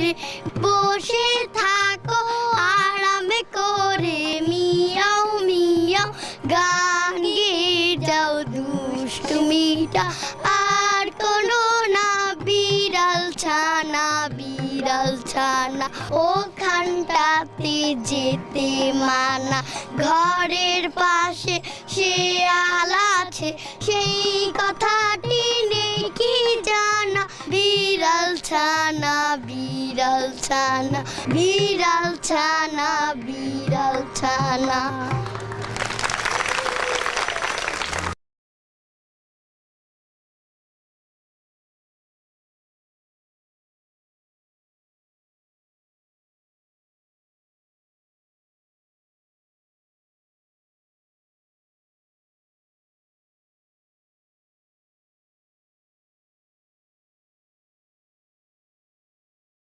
দূরে বসে থাকো আরামে করে মিয়াও মিয়াও গান গেয়ে যাও দুষ্টুমিটা আর কোনো না বিড়াল ছানা ওখানটাতে যেতে মানা ঘরের পাশে শেয়াল আছে সেই কথাটি নেই কি জানা বিড়াল ছানা বিড়াল ছানা বিড়াল ছানা বিড়াল ছানা